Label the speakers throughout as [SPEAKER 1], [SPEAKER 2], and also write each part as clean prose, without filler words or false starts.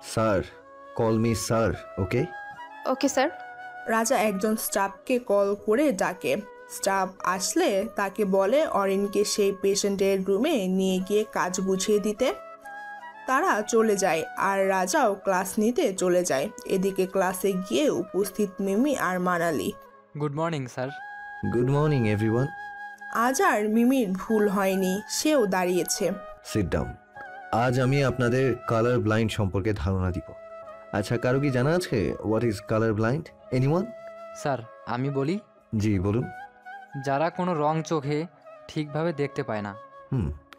[SPEAKER 1] Sir, call me sir, okay?
[SPEAKER 2] Okay sir.
[SPEAKER 3] Raja একজন স্টাফকে call করে ডাকে। স্টাফ আসলে তাকে বলে অরিনকে সেই পেশেন্টের রুমে নিয়ে গিয়ে কাজ বুঝিয়ে দিতে। তারা চলে যায় আর রাজাও ক্লাস নিতে চলে যায়। এদিকে ক্লাসে গিয়ে উপস্থিত মিমি আর Manali.
[SPEAKER 4] Good morning sir.
[SPEAKER 1] Good morning everyone.
[SPEAKER 3] আজ আর মিমির ভুল হয়নি, সেও দাঁড়িয়েছে।
[SPEAKER 1] Sit down. আজ আমি আপনাদের কালার ব্লাইন্ড সম্পর্কে ধারণা দিব। আচ্ছা, কারো কি জানা আছে what is colour blind? Anyone?
[SPEAKER 4] Sir আমি বলি,
[SPEAKER 1] জি বলুন।
[SPEAKER 4] যারা কোনো রং চোখে ঠিকভাবে দেখতে পায় না।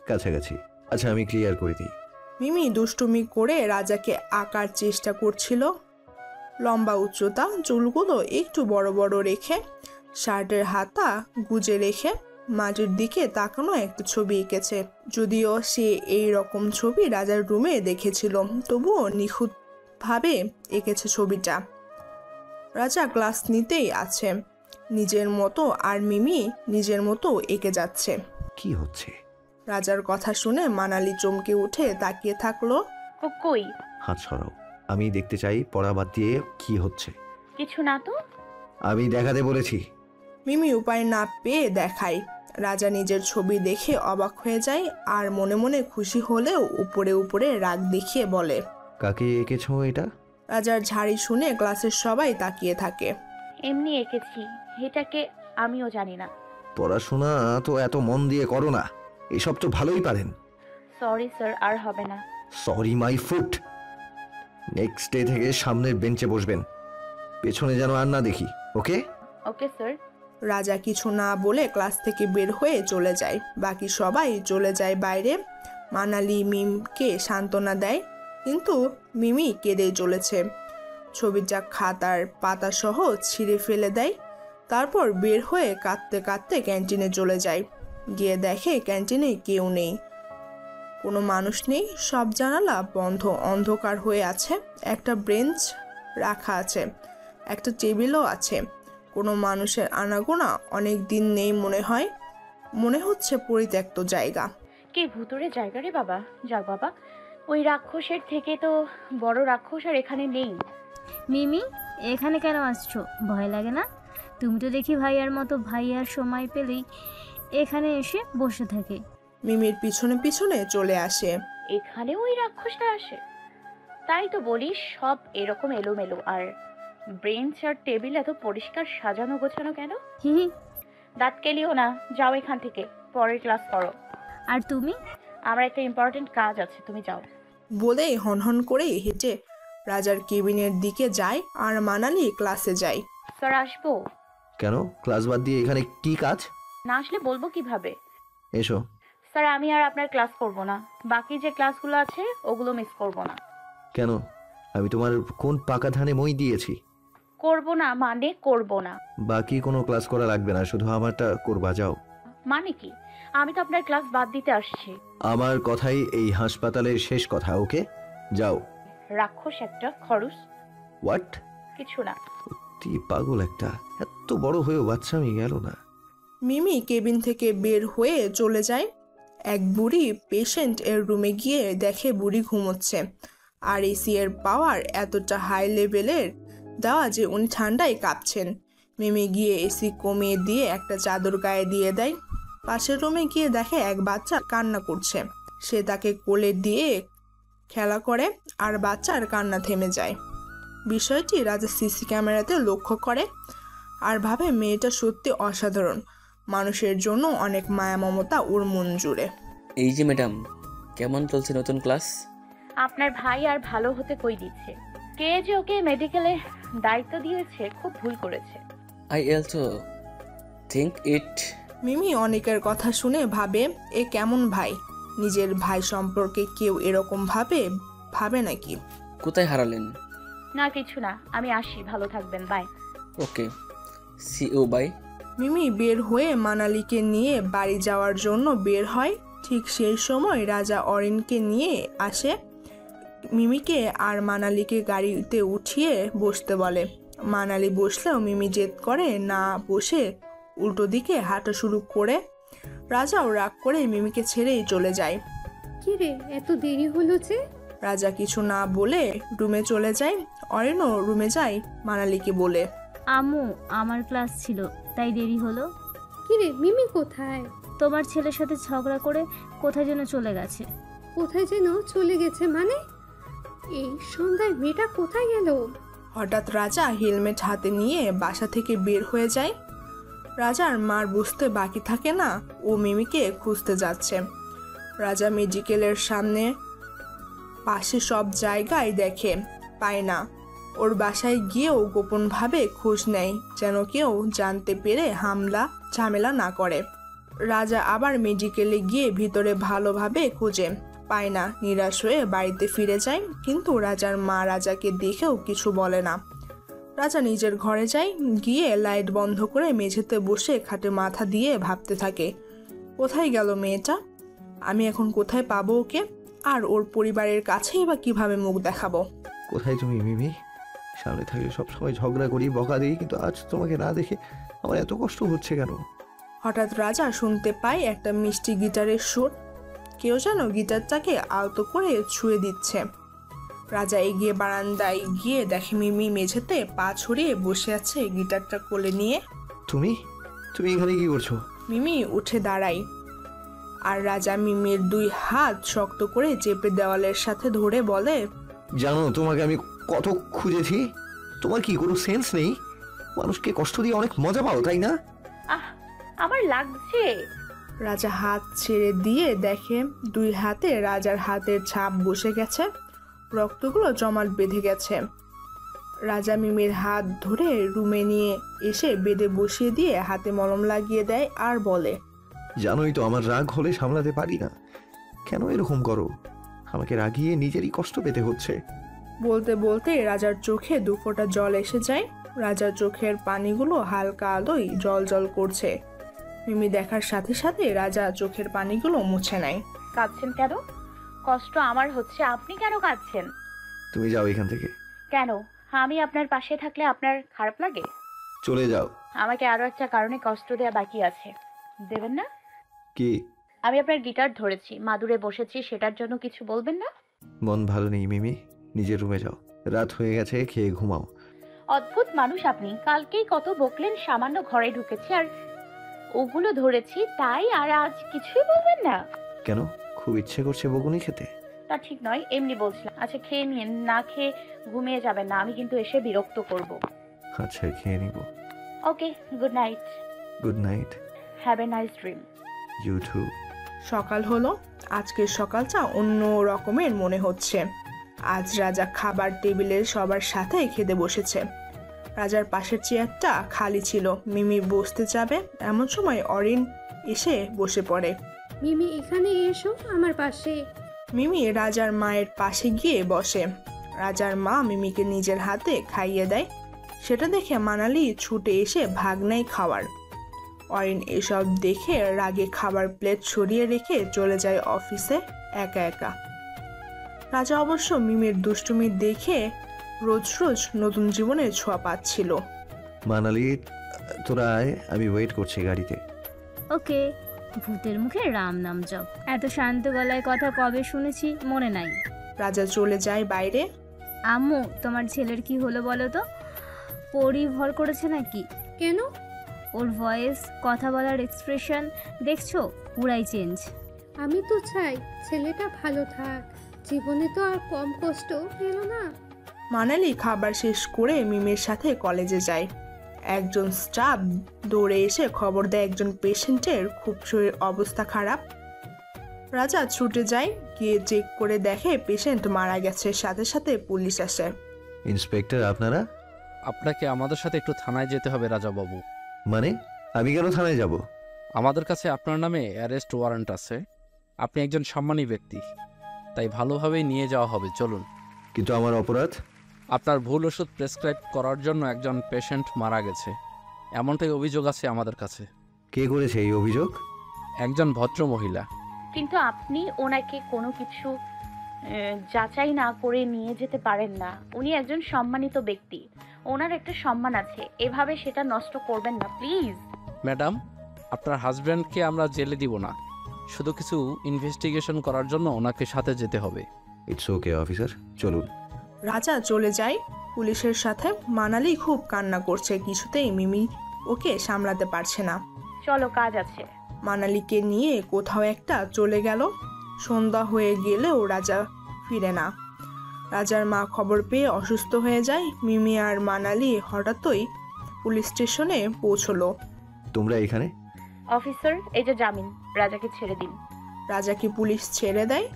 [SPEAKER 1] কাছাকাছি। আচ্ছা, আমি ক্লিয়ার করে দিই।
[SPEAKER 3] মিমি দুষ্টুমি করে রাজাকে আঁকার চেষ্টা করছিল। লম্বা উচ্চতা, চুলগুলো একটু বড় বড় রেখে, শার্টের হাতা গুজে রেখে মাটির দিকে তাকানো একটা ছবি এঁকেছে। যদিও সে এই রকম ছবি রাজার রুমে দেখেছিল, তবুও নিখুঁতভাবে এঁকেছে ছবিটা। রাজা ক্লাস নিতেই আছে নিজের মতো, আর মিমি নিজের মতো এঁকে যাচ্ছে।
[SPEAKER 1] কি হচ্ছে?
[SPEAKER 3] রাজার কথা শুনে মানালি চমকে উঠে তাকিয়ে থাকলো।
[SPEAKER 5] কই?
[SPEAKER 1] হাত সরাও। আমি দেখতে চাই পড়া বাদ দিয়ে কি হচ্ছে।
[SPEAKER 5] কিছু না তো।
[SPEAKER 1] আমি দেখাতে বলেছি।
[SPEAKER 3] মিমি উপায় না পেয়ে দেখায়। রাজা নিজের ছবি দেখে অবাক হয়ে যায়, আর মনে মনে খুশি হলেও উপরে উপরে রাগ দেখিয়ে বলে,
[SPEAKER 1] কাকে এঁকেছো এটা?
[SPEAKER 3] রাজার ঝাড়ি শুনে ক্লাসের সবাই তাকিয়ে থাকে।
[SPEAKER 5] এমনি এঁকেছি, এটাকে আমিও জানি না।
[SPEAKER 1] পড়াশোনা তো এত মন দিয়ে করো না, এসব তো ভালোই পারেন।
[SPEAKER 5] সরি স্যার, আর হবে না।
[SPEAKER 1] Sorry my foot. Next day থেকে সামনের বেঞ্চে বসবেন, পেছনে যেন আর না দেখি, ওকে?
[SPEAKER 5] Okay sir.
[SPEAKER 3] রাজা কিছু না বলে ক্লাস থেকে বের হয়ে চলে যায়। বাকি সবাই চলে যায় বাইরে। মানালি মিমকে সান্ত্বনা দেয়, কিন্তু মিমি কেঁদেই চলেছে। ছবিটা খাতার পাতা সহ ছিঁড়ে ফেলে দেয়। তারপর বের হয়ে কাঁদতে কাঁদতে ক্যান্টিনে চলে যায়। গিয়ে দেখে ক্যান্টিনে কেউ নেই, কোনো মানুষ নেই। সব জানালা বন্ধ, অন্ধকার হয়ে আছে। একটা বেঞ্চ রাখা আছে, একটা টেবিলও আছে। কোনো মানুষের আনাগোনা অনেক দিন নেই মনে হচ্ছে পরিত্যক্ত জায়গা।
[SPEAKER 5] কি ভুতুরে জায়গা রে বাবা। যাক বাবা, ওই রাক্ষসের থেকে তো বড় রাক্ষস আর এখানে নেই।
[SPEAKER 6] মিমি, এখানে কেন আসছো? ভয় লাগে না? তুমি তো দেখি ভাইয়ার মতো ভাইয়ার সময় পেলেই এখানে এসে বসে থাকে।
[SPEAKER 3] মিমির পিছনে পিছনে চলে আসে।
[SPEAKER 5] এখানে ওই রাক্ষসটা আসে? তাই তো বলি, সব এরকম এলোমেলো, আর বেঞ্চ আর টেবিল এত পরিষ্কার সাজানো গোছানো কেন?
[SPEAKER 6] হি হি।
[SPEAKER 5] দাঁত কেলিও না, যাও এখান থেকে, পরের ক্লাস করো।
[SPEAKER 6] আর তুমি?
[SPEAKER 5] আমার একটা ইম্পর্টেন্ট কাজ আছে, তুমি যাও।
[SPEAKER 3] বলেই হনহন করে হেঁটে রাজার কেবিনের দিকে যায়, আর মানালি ক্লাসে যায়।
[SPEAKER 5] স্যার আসবো?
[SPEAKER 1] কেন? ক্লাস বাদ দিয়ে এখানে কি কাজ?
[SPEAKER 5] না আসলে বলবো কিভাবে?
[SPEAKER 1] এসো।
[SPEAKER 5] স্যার আমি আর আপনার ক্লাস করব না, বাকি যে ক্লাসগুলো আছে ওগুলো মিস করব না।
[SPEAKER 1] কেন? আমি তোমার কোন পাকা ধানে মই দিয়েছি?
[SPEAKER 5] করব না মানে করব না।
[SPEAKER 1] বাকি কোনো ক্লাস করা লাগবে না, শুধু আমারটা করবা, যাও।
[SPEAKER 5] মানে কি? আমি তো আপনার ক্লাস বাদ দিতে আসছি।
[SPEAKER 1] আমার কথাই এই হাসপাতালের শেষ কথা, ওকে? যাও।
[SPEAKER 5] রাক্ষস একটা, খরচ।
[SPEAKER 1] হোয়াট?
[SPEAKER 5] কিছু না।
[SPEAKER 1] তুই পাগল একটা, এত বড় হয়েও বাচ্চামি গেল না।
[SPEAKER 3] মিমি কেবিন থেকে বের হয়ে চলে যায়। এক বুড়ি পেশেন্ট এর রুমে গিয়ে দেখে বুড়ি ঘুমোচ্ছে, আর এসি এর পাওয়ার এতটা হাই লেভেলের দেওয়া যে উনি ঠান্ডায় কাঁপছেন। মিমি গিয়ে এসি কমিয়ে দিয়ে একটা চাদর গায়ে দিয়ে দেয়। পাশের রুমে গিয়ে দেখে এক বাচ্চা কান্না করছে। সে তাকে কোলে দিয়ে খেলা করে, আর বাচ্চার কান্না থেমে যায়। বিষয়টি রাজা সিসি ক্যামেরাতে লক্ষ্য করে, আর ভাবে মেয়েটা সত্যি অসাধারণ। মানুষের জন্য অনেক মায়া মমতা ওর মন জুড়ে।
[SPEAKER 7] এই যে ম্যাডাম, কেমন চলছে নতুন ক্লাস?
[SPEAKER 5] আপনার ভাই আর ভালো হতে কই দিচ্ছে? কে যে ওকে মেডিকেলে দায়িত্ব দিয়েছে, খুব ভুল করেছে।
[SPEAKER 7] I also think it.
[SPEAKER 3] Mimi অনেকের কথা শুনে ভাবে, এ কেমন ভাই? নিজের ভাই সম্পর্কে কেউ এরকম ভাবে নাকি?
[SPEAKER 7] কোথায় হারালেন?
[SPEAKER 5] না কিছু না, আমি আসি, ভালো থাকবেন, bye.
[SPEAKER 7] Okay, see you, bye.
[SPEAKER 3] Mimi বের হয়ে মানালিকে নিয়ে বাড়ি যাওয়ার জন্য বের হয়। ঠিক সেই সময় রাজা অরিনকে নিয়ে আসে। মিমিকে আর মানালিকে গাড়িতে উঠিয়ে বসতে বলে। মানালি বসলেও মিমি জেদ করে না বসে উল্টো দিকে হাঁটা শুরু করে। রাজাও রাগ করে মিমিকে ছেড়েই চলে যায়।
[SPEAKER 2] কি রে, এত দেরি হলো যে?
[SPEAKER 3] রাজা কিছু না বলে রুমে চলে যায়। অরিনও রুমে যায় মানালিকে বলে।
[SPEAKER 6] আম্মু, আমার ক্লাস ছিল তাই দেরি হলো।
[SPEAKER 2] কিরে মিমি কোথায়?
[SPEAKER 6] তোমার ছেলের সাথে ঝগড়া করে কোথায় যেন চলে গেছে।
[SPEAKER 2] কোথায় যেন চলে গেছে মানে? এই সন্ধ্যায় মেয়েটা কোথায় গেল?
[SPEAKER 3] হঠাৎ রাজা হেলমেট হাতে নিয়ে বাসা থেকে বের হয়ে যায়। রাজার মার বুঝতে বাকি থাকে না ও মিমিকে খুঁজতে যাচ্ছে। রাজা মেডিকেলের সামনে পাশে সব জায়গায় দেখে, পায় না। ওর বাসায় গিয়েও গোপনভাবে খোঁজ নেয়, যেন কেউ জানতে পেরে হামলা ঝামেলা না করে। রাজা আবার মেডিকেলে গিয়ে ভিতরে ভালোভাবে খোঁজে, পায় না। নিরাশ হয়ে বাড়িতে ফিরে যায়, কিন্তু রাজার মা রাজাকে দেখেও কিছু বলে না। রাজা নিজের ঘরে যায়, গিয়ে লাইট বন্ধ করে মেঝেতে বসে খাটে মাথা দিয়ে ভাবতে থাকে, কোথায় গেল মেয়েটা? আমি এখন কোথায় পাবো ওকে? আর ওর পরিবারের কাছেই বা কিভাবে মুখ দেখাবো?
[SPEAKER 1] কোথায় তুমি মিমি? সামনে থাকলে সবসময় ঝগড়া করি, বকা দিই, কিন্তু আজ তোমাকে না দেখে আমার এত কষ্ট হচ্ছে কেন?
[SPEAKER 3] হঠাৎ রাজা শুনতে পায় একটা মিষ্টি গিটারের সুর। কেউ যেন গিটারটাকে আলতো করে ছুঁয়ে দিচ্ছে। রাজা এগিয়ে বারান্দায় গিয়ে দেখে মিমি মেঝেতে পা ছড়িয়ে বসে আছে গিটারটা কোলে নিয়ে।
[SPEAKER 1] তুমি তুমি এখানে কি করছো?
[SPEAKER 3] মিমি উঠে দাঁড়ায়, আর রাজা মিমির 2 হাত শক্ত করে চেপে দেওয়ালের সাথে ধরে বলে,
[SPEAKER 1] জানো তোমাকে আমি কত খুঁজেছি? তোমার কি কোনো সেন্স নেই? মানুষকে কষ্ট দিয়ে অনেক মজা পাও, তাই না?
[SPEAKER 5] আহ, আমার লাগছে।
[SPEAKER 3] রাজা হাত ছেড়ে দিয়ে দেখে 2 হাতে রাজার হাতের ছাপ বসে গেছে, রক্তগুলো জমাট বেঁধে গেছে। রাজা মিমির হাত ধরে রুমে নিয়ে এসে বেডে বসিয়ে দিয়ে হাতে মলম লাগিয়ে দেয় আর বলে,
[SPEAKER 1] জানোই তো আমার রাগ হলে সামলাতে পারি না। কেন এরকম করো? আমাকে রাগিয়ে নিজেরই কষ্ট পেতে হচ্ছে।
[SPEAKER 3] বলতে বলতে রাজার চোখে 2 ফোঁটা জল এসে যায়। রাজার চোখের পানিগুলো হালকা আলোয় জল জল করছে। মিমি দেখার সাথে সাথে রাজা চোখের পানিগুলো মুছে নেয়।
[SPEAKER 5] কাঁদছেন কেন? কষ্ট আমার হচ্ছে, আপনি কেন কাঁদছেন?
[SPEAKER 1] তুমি যাও এখান থেকে।
[SPEAKER 5] কেন? আমি আপনার পাশে থাকলে আপনার খারাপ লাগে?
[SPEAKER 1] চলে যাও।
[SPEAKER 5] আমাকে আরো একটা কারণে কষ্ট দেওয়া বাকি আছে, দেবেন না?
[SPEAKER 1] কি?
[SPEAKER 5] আমি আপনার গিটার ধরেছি, মাদুরে বসেছি, সেটার জন্য কিছু বলবেন না?
[SPEAKER 1] মন ভালো নেই মিমি, নিজের রুমে যাও। রাত হয়ে গেছে, খেয়ে ঘুমাও।
[SPEAKER 5] অদ্ভুত মানুষ আপনি। কালকেই কত বকলেন, সামান্য ঘরে ঢুকেছি আর ওগুলো ধরেছি তাই, আর আজ কিছুই বলবেন না?
[SPEAKER 1] কেন, খুব ইচ্ছে করছে বকুনি খেতে?
[SPEAKER 5] তা ঠিক নয়, এমনি বলছিলাম। আচ্ছা খেয়ে নিন, না খেয়ে ঘুমিয়ে যাবেন না, আমি কিন্তু এসে বিরক্ত করব।
[SPEAKER 1] আচ্ছা, খেয়ে নিব।
[SPEAKER 5] Okay, good night.
[SPEAKER 1] Good night.
[SPEAKER 5] Have a nice dream.
[SPEAKER 1] You too.
[SPEAKER 3] সকাল হলো। আজকের সকালটা অন্য রকমের মনে হচ্ছে। আজ রাজা খাবার টেবিলের সবার সাথে খেতে বসেছে। রাজার পাশের চেয়ারটা খালি ছিল। মিমি বসতে যাবে, এমন সময় অরিন এসে বসে পড়ে।
[SPEAKER 2] মিমি এখানে এসো আমার পাশে।
[SPEAKER 3] মিমি রাজার মায়ের পাশে গিয়ে বসে। রাজার মা মিমিকে নিজের হাতে খাইয়ে দেয়। সেটা দেখে মানালি ছুটে এসে ভাগ নেয় খাওয়ার। অরিন এসব দেখে রাগে খাবার প্লেট সরিয়ে রেখে চলে যায় অফিসে একা একা। রাজা অবশ্য মিমির দুষ্টুমি দেখে রোজ রোজ নতুন জীবনের ছোঁয়া পাচ্ছিল।
[SPEAKER 1] মানালি, তোরা আয়, আমি ওয়েট করছি গাড়িতে।
[SPEAKER 6] ওকে। ভূতের মুখে রাম নাম জপ। এত শান্ত গলায় কথা কবে শুনেছি মনে নাই।
[SPEAKER 3] রাজা চলে যায় বাইরে।
[SPEAKER 6] আম্মু, তোমার ছেলের কি হলো বলো তো? পরি ভর করেছে নাকি?
[SPEAKER 2] কেন?
[SPEAKER 6] ওর ভয়েস, কথা বলার এক্সপ্রেশন দেখছো, পুরাই চেঞ্জ।
[SPEAKER 2] আমি তো চাই ছেলেটা ভালো থাক, জীবনে তো আর কম কষ্ট পেল না।
[SPEAKER 3] মানালি খাবার শেষ করে মিমির সাথে কলেজে যায়। একজন স্টাফ দৌড়ে এসে খবর দেয় একজন পেশেন্টের খুব শরীর অবস্থা খারাপ। রাজা ছুটে যায়, গিয়ে চেক করে দেখে পেশেন্ট মারা গেছে। সাথে সাথে পুলিশ আসে।
[SPEAKER 1] ইন্সপেক্টর আপনারা?
[SPEAKER 8] আপনাকে আমাদের সাথে একটু থানায় যেতে হবে রাজাবাবু।
[SPEAKER 1] মানে আমি কেন থানায় যাব?
[SPEAKER 8] আমাদের কাছে আপনার নামে অ্যারেস্ট ওয়ারেন্ট আছে। আপনি একজন সম্মানী ব্যক্তি, তাই ভালোভাবেই নিয়ে যাওয়া হবে, চলুন।
[SPEAKER 1] কিন্তু আমার অপরাধ?
[SPEAKER 8] আপনার ভুল ওষুধ প্রেসক্রাইব করার জন্য একজন পেশেন্ট মারা গেছে, এমনটাই অভিযোগ আছে আমাদের কাছে।
[SPEAKER 1] কে করেছে এই অভিযোগ?
[SPEAKER 8] একজন ভদ্র মহিলা।
[SPEAKER 5] কিন্তু আপনি ওনাকে কোনো কিছু যাচাই না করে নিয়ে যেতে পারেন না। উনি একজন সম্মানিত ব্যক্তি, ওনার একটা সম্মান আছে, এভাবে সেটা নষ্ট করবেন না প্লিজ।
[SPEAKER 8] ম্যাডাম, আপনার হাজব্যান্ডকে আমরা জেলে দিব না, শুধু কিছু ইনভেস্টিগেশন করার জন্য ওনাকে সাথে যেতে হবে।
[SPEAKER 1] ইটস ওকে অফিসার, চলুন।
[SPEAKER 3] রাজা চলে যায়। পুলিশের সাথে মানালি খুব কান্না করছে, কিছুতেই মিমি ওকে সামলাতে পারছে না।
[SPEAKER 5] চলো, কাজ আছে।
[SPEAKER 3] মানালিকে নিয়ে কোথাও একটা চলে গেল। সন্ধ্যা হয়ে গেলেও রাজা ফিরে না। রাজার মা খবর পেয়ে অসুস্থ হয়ে যায়। মিমি আর মানালি হঠাৎই পুলিশ স্টেশনে পৌঁছলো।
[SPEAKER 1] তোমরা এখানে?
[SPEAKER 5] অফিসার, এই যে জামিন, রাজাকে ছেড়ে দিন।
[SPEAKER 3] রাজাকে পুলিশ ছেড়ে দেয়।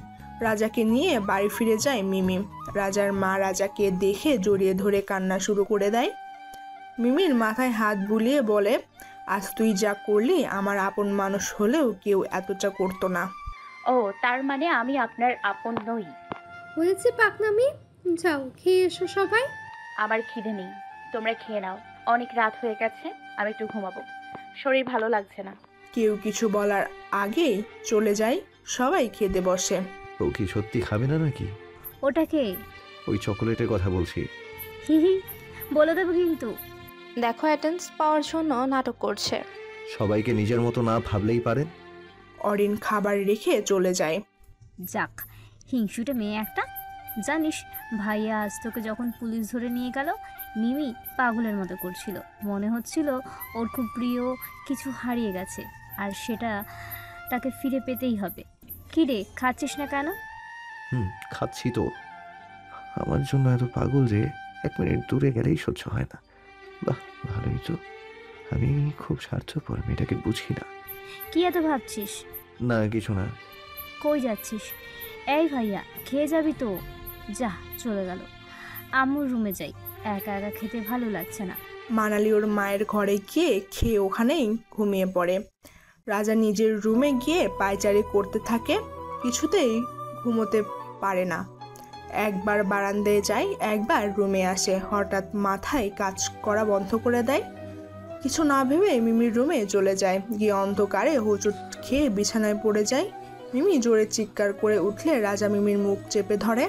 [SPEAKER 3] রাজাকে নিয়ে বাড়ি ফিরে যায় মিমি। রাজার মা রাজাকে দেখে জড়িয়ে ধরে কান্না শুরু করে দেয়। মিমির মাথায় হাত বুলিয়ে বলে, আজ তুই যা করলি, আমার আপন মানুষ হলেও কেউ এতটা করতো না।
[SPEAKER 5] ও, তার মানে আমি আপনার আপন নই।
[SPEAKER 2] হয়েছে পাকনামি, যাও খেয়ে এসো সবাই।
[SPEAKER 5] আমার খিদে নেই, তোমরা খেয়ে নাও। অনেক রাত হয়ে গেছে, আমি একটু ঘুমাবো, শরীর ভালো লাগছে না।
[SPEAKER 3] কেউ কিছু বলার আগেই চলে যায়। সবাই খেতে বসে।
[SPEAKER 1] ও কি সত্যি খাবে না নাকি?
[SPEAKER 6] ওটাকে
[SPEAKER 1] ওই চকোলেটের কথা বলছি।
[SPEAKER 6] হি হি বলে দেবো কিন্তু।
[SPEAKER 9] দেখো অ্যাটেন্স পাওয়ার জন্য নাটক করছে।
[SPEAKER 1] সবাইকে নিজের মতো না ভাবলেই পারেন।
[SPEAKER 3] অরিন খাবার রেখে চলে যায়।
[SPEAKER 6] যাক, হিংসুটে মেয়ে একটা। জানিস, ভাইয়া আজ তোকে যখন পুলিশ ধরে নিয়ে গেল, মিমি পাগলের মতো করছিল। মনে হচ্ছিল ওর খুব প্রিয় কিছু হারিয়ে গেছে, আর সেটা তাকে ফিরে পেতেই হবে। কি রে, খাচ্ছিস না কেন?
[SPEAKER 1] খাচ্ছি তো। আমার জন্য এত পাগল যে 1 মিনিট দূরে গেলেই সহ্য হয় না। বাহ, ভালোই তো। আমি খুব স্বার্থপর, মেয়েটাকে বুঝি না।
[SPEAKER 6] কি এত ভাবছিস?
[SPEAKER 1] না, কিছু না।
[SPEAKER 6] কই যাচ্ছিস? এই ভাইয়া, খেয়ে যাবি তো? যা, চলে গেল। আম্মুর রুমে যাই, একা একা খেতে ভালো লাগছে না।
[SPEAKER 3] মানালি ওর মায়ের ঘরে গিয়ে খেয়ে ওখানেই ঘুমিয়ে পড়ে। রাজা নিজের রুমে গিয়ে পায়চারি করতে থাকে, কিছুতেই ঘুমোতে পারে না। একবার বারান্দায় যায়, একবার রুমে আসে। হঠাৎ মাথায় কাজ করা বন্ধ করে দেয়। কিছু না ভেবে মিমির রুমে চলে যায়। গিয়ে অন্ধকারে হোঁচট খেয়ে বিছানায় পড়ে যায়। মিমি জোরে চিৎকার করে উঠলে রাজা মিমির মুখ চেপে ধরে।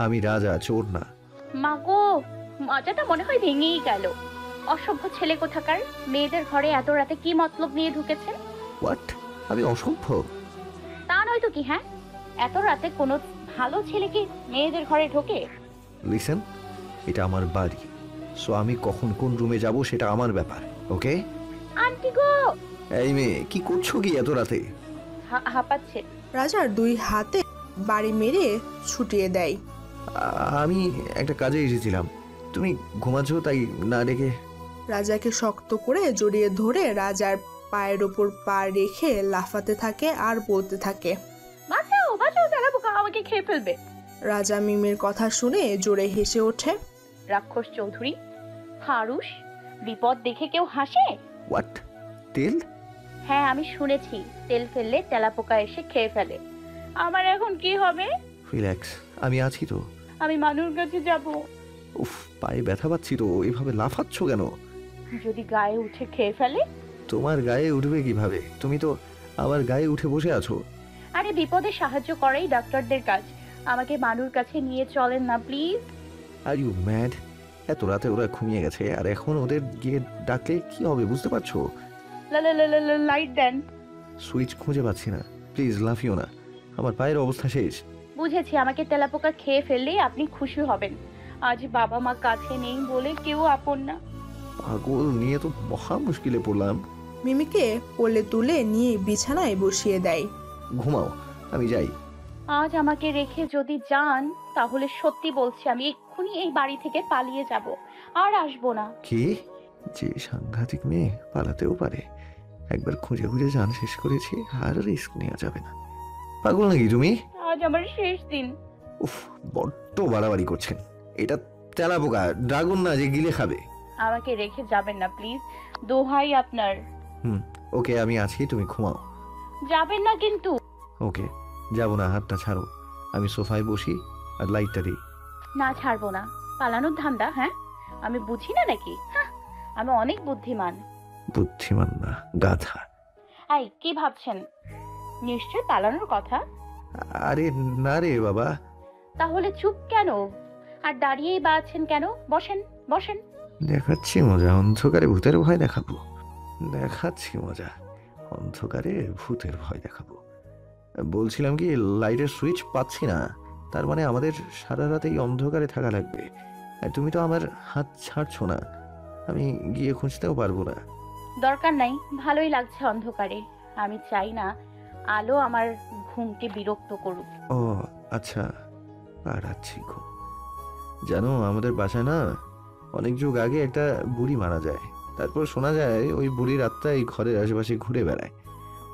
[SPEAKER 1] আমি রাজা, চোর না।
[SPEAKER 5] মাগো, মজাটা মনে হয় ভেঙেই গেল। অসভ্য ছেলে কোথাকার, মেয়েদের ঘরে এত রাতে কি মতলব নিয়ে ঢুকেছেন?
[SPEAKER 1] হোয়াট? আমি অসভ্য?
[SPEAKER 5] তা নয় তো কি? হ্যাঁ, এত রাতে কোনো ভালো ছেলে কি মেয়েদের ঘরে ঢোকে?
[SPEAKER 1] লিসেন, এটা আমার বাড়ি, সো আমি কখন কোন রুমে যাব সেটা আমার ব্যাপার, ওকে?
[SPEAKER 5] আন্টি গো!
[SPEAKER 1] এই মেয়ে, কি করছো কি এত রাতে?
[SPEAKER 5] হাঁপাচ্ছে।
[SPEAKER 3] রাজার 2 হাতে বাড়ি মেরে ছুটিয়ে দেয়।
[SPEAKER 1] আমি একটা কাজে এসেছিলাম, তুমি ঘুমাচ্ছ তাই না ডেকে।
[SPEAKER 3] রাজাকে শক্ত করে জড়িয়ে ধরে রাজার পায়ের ওপর পা রেখে লাফাতে থাকে আর বলতে থাকে,
[SPEAKER 5] বাঁচাও বাঁচাও, তেলাপোকা আমাকে খেয়ে ফেলবে।
[SPEAKER 3] রাজা মিমের কথা শুনে জোরে হেসে ওঠে।
[SPEAKER 5] রাক্ষস চৌধুরী, হারুস, বিপদ দেখে কেউ হাসে?
[SPEAKER 1] হোয়াট? তেল?
[SPEAKER 5] হ্যাঁ, আমি শুনেছি তেল ফেললে তেলাপোকা এসে খেয়ে ফেলে। আমার এখন কি হবে?
[SPEAKER 1] রিল্যাক্স, আমি আছি তো।
[SPEAKER 5] আমি মানুর কাছে যাব।
[SPEAKER 1] উফ, পায়ে ব্যথা পাচ্ছি তো, এভাবে লাফাচ্ছ কেন?
[SPEAKER 5] যদি গায়ে উঠে খেয়ে ফেলে?
[SPEAKER 1] তোমার গায়ে উঠবে কিভাবে? তুমি তো আমার গায়ে উঠে বসে আছো।
[SPEAKER 5] আরে, বিপদে সাহায্য করাই ডাক্তারদের কাজ। আমাকে মানুর কাছে নিয়ে চলেন না প্লিজ।
[SPEAKER 1] Are you mad? এত রাতে ওরা ঘুমিয়ে গেছে, আর এখন ওদের গিয়ে ডাকলে কি হবে বুঝতে পারছো?
[SPEAKER 5] লাইট দেন।
[SPEAKER 1] সুইচ খুঁজে পাচ্ছি না, প্লিজ লাফিও না, আমার পায়ের অবস্থা শেষ।
[SPEAKER 5] বুঝেছি, আমাকে তেলাপোকা খেয়ে ফেললেই আপনি খুশি হবেন। আজ বাবা মা কাছে নেই বলে কেউ আপন না।
[SPEAKER 1] পাগল নিয়ে তো মহা মুশকিলে পড়লাম।
[SPEAKER 3] মিমিকে কোলে তুলে নিয়ে বিছানায় বসিয়ে দেয়।
[SPEAKER 1] ঘুমাও, আমি যাই।
[SPEAKER 5] আজ আমাকে রেখে যদি যান, তাহলে সত্যি বলছি আমি এক্ষুনি এই বাড়ি থেকে পালিয়ে যাব, আর আসবো না।
[SPEAKER 1] কি? যে সাংঘাতিক মেয়ে, পালাতেও পারে। একবার খুঁজে খুঁজে জান শেষ করেছি, আর রিস্ক নেওয়া যাবে না। পাগল নাকি তুমি?
[SPEAKER 5] আজ আমার শেষ দিন।
[SPEAKER 1] উফ, বড্ড বাড়াবাড়ি করছেন। এটা তেলাপোকা, ড্রাগন না যে গিলে খাবে।
[SPEAKER 5] আমাকে রেখে যাবেন না প্লিজ, দোহাই আপনার।
[SPEAKER 1] ওকে, আমি আছি, তুমি ঘুমাও।
[SPEAKER 5] যাবেন না কিন্তু।
[SPEAKER 1] ওকে, যাবো না, হাতটা ছাড়ো। আমি সোফায় বসি আর লাইটটা দিই।
[SPEAKER 5] না, ছাড়বো না। পালানোর ধান্দা? হ্যাঁ, আমি বুঝি না নাকি? হ্যাঁ, আমি অনেক বুদ্ধিমান।
[SPEAKER 1] বুদ্ধিমান না, গাধা।
[SPEAKER 5] এই, কি ভাবছেন? নিশ্চয় পালানোর কথা।
[SPEAKER 1] আরে না রে বাবা।
[SPEAKER 5] তাহলে চুপ কেন আর দাঁড়িয়েই বা আছেন কেন? বসেন বসেন।
[SPEAKER 1] দেখাচ্ছি মজা, অন্ধকারে ভূতের ভয় দেখাবো। দেখাচ্ছি মজা, অন্ধকারে ভূতের ভয় দেখাবো। বলছিলাম কি, লাইটের সুইচ পাচ্ছি না, তার মানে আমাদের সারা রাত এই অন্ধকারে থাকা লাগবে। আর তুমি তো আমার হাত ছাড়ছো না, আমি গিয়ে খুঁজতেও পারবো না।
[SPEAKER 5] দরকার নাই, ভালোই লাগছে অন্ধকারে। আমি চাই না আলো আমার ঘুমকে বিরক্ত করুক।
[SPEAKER 1] ও আচ্ছা, পাড়াচ্ছি ঘুম। জানো, আমাদের বাসায় না অনেক যুগ আগে একটা বুড়ি মারা যায়, তারপর শোনা যায় ওই বুড়ির আত্মা এই ঘরের আশেপাশে ঘুরে বেড়ায়।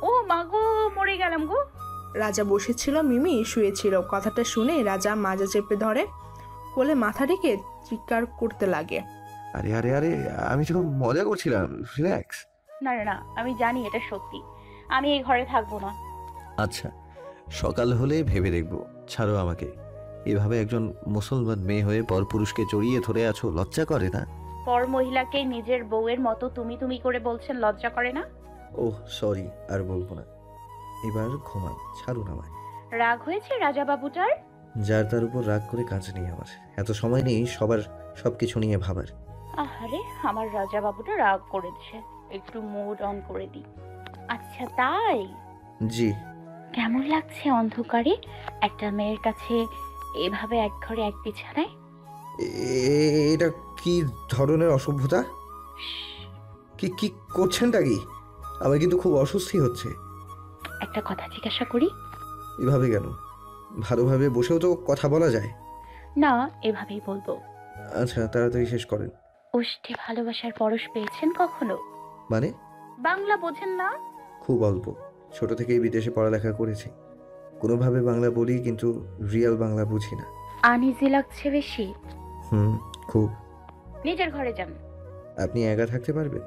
[SPEAKER 5] ও মা গো, মরে গেলাম গো।
[SPEAKER 3] রাজা বসেছিল, মিমি শুয়েছিল। কথাটা শুনে রাজা মাজা চেপে ধরে, কোলে মাথা রেখে চিৎকার করতে লাগে।
[SPEAKER 1] আরে আরে আরে, আমি তো মজা করছিলাম, রিল্যাক্স।
[SPEAKER 5] না না না, আমি জানি এটা সত্যি। আমি এই ঘরে থাকবো না।
[SPEAKER 1] আচ্ছা, সকাল হলে ভেবে দেখবো, ছাড়ো আমাকে। এভাবে একজন মুসলমান মেয়ে হয়ে পরপুরুষকে জড়িয়ে ধরে আছো, লজ্জা করে না?
[SPEAKER 5] পর মহিলাকে নিজের বউয়ের মতো তুমি তুমি করে বলছেন, লজ্জা করে না?
[SPEAKER 1] ওহ সরি, আর বলবো না। এবার ঘুমান, ছাড়ুন আমায়।
[SPEAKER 5] রাগ হয়েছে রাজা বাবুটার?
[SPEAKER 1] যার তার উপর রাগ করে কাজ নেই আমার, এত সময় নেই সবার সবকিছু নিয়ে ভাবার।
[SPEAKER 5] আহারে, আমার রাজা বাবুটা রাগ করেছে, একটু মুড অন করে দিই। আচ্ছা তাই?
[SPEAKER 1] জি।
[SPEAKER 5] কেমন লাগছে অন্ধকারে একটা মেয়ের কাছে এভাবে এক ঘরে এক বিছানায়?
[SPEAKER 1] এটা কি ধরনের অসভ্যতা? কি কি করছেনটা কি? আমার কিন্তু খুব অস্বস্তি হচ্ছে।
[SPEAKER 5] একটা কথা জিজ্ঞাসা করি?
[SPEAKER 1] এভাবে কেন? ভালোভাবে বসেও তো কথা বলা যায়।
[SPEAKER 5] না, এভাবেই বলবো।
[SPEAKER 1] আচ্ছা, তাড়াতাড়ি শেষ করেন।
[SPEAKER 5] ওষ্ঠে ভালোবাসার পরশ পেয়েছেন কখনো?
[SPEAKER 1] মানে?
[SPEAKER 5] বাংলা বোঝেন না?
[SPEAKER 1] খুব অল্প, ছোট থেকেই বিদেশে পড়ালেখা করেছি। কোনোভাবে বাংলা বলি, কিন্তু রিয়েল বাংলা বুঝি না।
[SPEAKER 5] আনইজি লাগছে বেশি?
[SPEAKER 1] খুব।
[SPEAKER 5] নিজের ঘরে যান।
[SPEAKER 1] আপনি একা থাকতে পারবেন?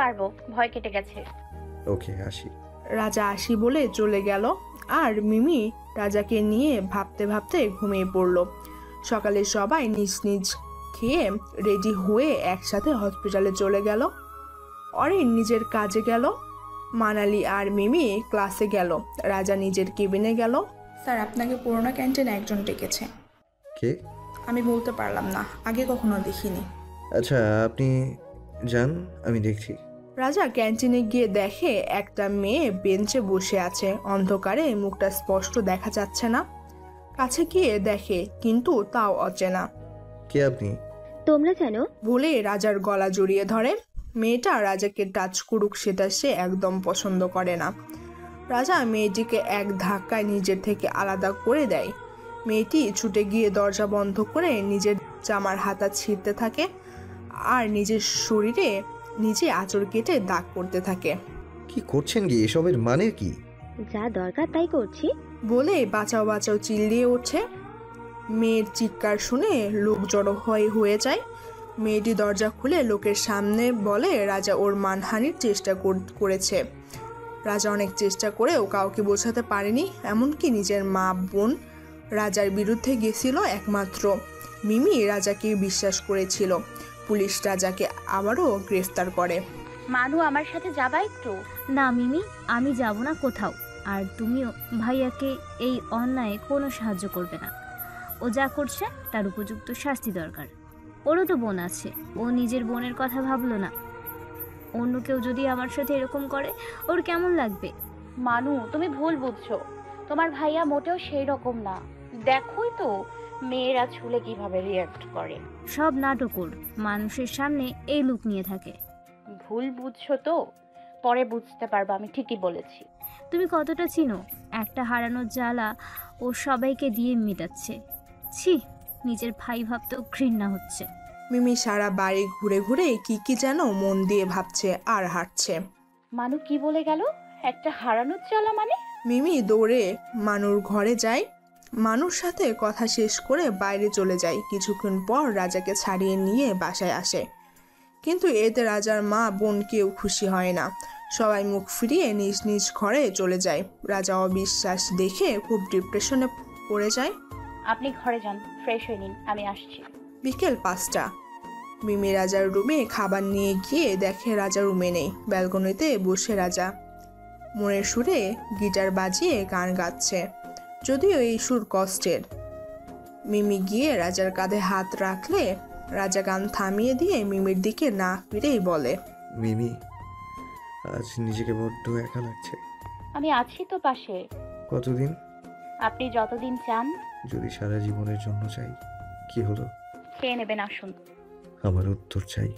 [SPEAKER 5] পারবো, ভয় কেটে গেছে।
[SPEAKER 1] ওকে, আসি।
[SPEAKER 3] রাজা আসি বলে চলে গেল, আর মিমি রাজাকে নিয়ে ভাবতে ভাবতে ঘুমিয়ে পড়ল। সকালে সবাই নিজ নিজ খেয়ে রেডি হয়ে একসাথে হসপিটালে চলে গেল। অরিন নিজের কাজে গেল, মানালি আর মিমি ক্লাসে গেল, রাজা নিজের কেবিনে গেল।
[SPEAKER 10] স্যার, আপনাকে পুরোনো ক্যান্টিনে একজন ডেকেছে।
[SPEAKER 1] কে?
[SPEAKER 10] আমি বলতে পারলাম না, আগে কখনো দেখিনি।
[SPEAKER 1] আচ্ছা, আপনি যান, আমি দেখছি।
[SPEAKER 3] রাজা ক্যান্টিনে গিয়ে দেখে একটা মেয়ে বেঞ্চে বসে আছে, অন্ধকারে মুখটা স্পষ্ট দেখা যাচ্ছে না। কাছে গিয়ে দেখে, কিন্তু তাও অচেনা।
[SPEAKER 1] কে আপনি?
[SPEAKER 11] তোমরা জানো?
[SPEAKER 3] বলে রাজার গলা জড়িয়ে ধরে। মেয়েটা রাজাকে টাচ করুক সেটা সে একদম পছন্দ করে না। রাজা মেয়েটিকে এক ধাক্কায় নিজের থেকে আলাদা করে দেয়। মেয়েটি ছুটে গিয়ে দরজা বন্ধ করে নিজের জামার হাতা ছিঁড়তে থাকে আর নিজের শরীরে নিজে আঁচড় কেটে দাগ করতে থাকে।
[SPEAKER 1] কি করছেন কি? এসবের মানে কি?
[SPEAKER 11] যা দরকার তাই করছি
[SPEAKER 3] বলে বাঁচাও বাঁচাও চিল্লিয়ে ওঠে। মেয়ের চিৎকার শুনে লোক জড়ো হয়ে যায়। মেয়েটি দরজা খুলে লোকের সামনে বলে রাজা ওর মানহানির চেষ্টা করেছে। রাজা অনেক চেষ্টা করেও কাউকে বোঝাতে পারেনি, এমনকি নিজের মা বোন রাজার বিরুদ্ধে গেছিল। একমাত্র মিমি রাজাকে বিশ্বাস করেছিল। পুলিশ রাজাকে আবারও গ্রেফতার করে।
[SPEAKER 5] মানু, আমার সাথে যাবা একটু?
[SPEAKER 6] না মিমি, আমি যাব না কোথাও। আর তুমিও ভাইয়াকে এই অন্যায় কোনো সাহায্য করবে না। ও যা করছে তার উপযুক্ত শাস্তি দরকার। ওরও তো বোন আছে, ও নিজের বোনের কথা ভাবলো না। অন্য কেউ যদি আমার সাথে এরকম করে ওর কেমন লাগবে?
[SPEAKER 5] মানু, তুমি ভুল বুঝছো। তোমার ভাইয়া মোটেও সেই রকম না। দেখোই তো মেয়েরা ছুলে কিভাবে রিয়াক্ট করে।
[SPEAKER 6] সব নাটক, মানুষের সামনে এই লুক নিয়ে থাকে।
[SPEAKER 5] ভুল বুঝছো তো, পরে বুঝতে পারবা আমি ঠিকই বলেছি।
[SPEAKER 6] তুমি কতটা চিনো? একটা হারানোর জ্বালা ও সবাইকে দিয়ে মেটাচ্ছে। ছি, নিজের ভাই ভাবতেও ঘৃণা হচ্ছে।
[SPEAKER 3] মিমি সারা বাড়ি ঘুরে ঘুরে কি কি যেন মন দিয়ে ভাবছে আর হাঁটছে।
[SPEAKER 5] মানু কি বলে গেল? একটা হারানোর জ্বালা মানে?
[SPEAKER 3] মিমি দৌড়ে মানুর ঘরে যায়, মানুর সাথে কথা শেষ করে বাইরে চলে যায়। কিছুক্ষণ পর রাজাকে ছাড়িয়ে নিয়ে বাসায় আসে, কিন্তু এতে রাজার মা বোন কেউ খুশি হয় না। সবাই মুখ ফিরিয়ে নিজ নিজ ঘরে চলে যায়। রাজা অবিশ্বাস দেখে খুব ডিপ্রেশনে পড়ে যায়।
[SPEAKER 5] আপনি ঘরে যান, ফ্রেশ হয়ে নিন, আমি আসছি।
[SPEAKER 3] বিকেল 5টা। মিমি রাজার রুমে খাবার নিয়ে গিয়ে দেখে রাজা রুমে নেই। ব্যালকনিতে বসে রাজা মনের সুরে গিটার বাজিয়ে গান গাচ্ছে, যদিও এই সুর কষ্টের। মিমি গিয়ে রাজার কাঁধে হাত রাখলে রাজা গান থামিয়ে দিয়ে মিমির দিকে না ফিরেই বলে,
[SPEAKER 1] মিমি, আজ নিজেকে বড্ড একা লাগছে।
[SPEAKER 5] আমি আছি তো পাশে।
[SPEAKER 1] কতদিন?
[SPEAKER 5] আপনি যতদিন চান।
[SPEAKER 1] যদি সারা জীবনের জন্য চাই, কি হলো?
[SPEAKER 5] খেয়ে নেবেন, আসুন।
[SPEAKER 1] আমার উত্তর চাই।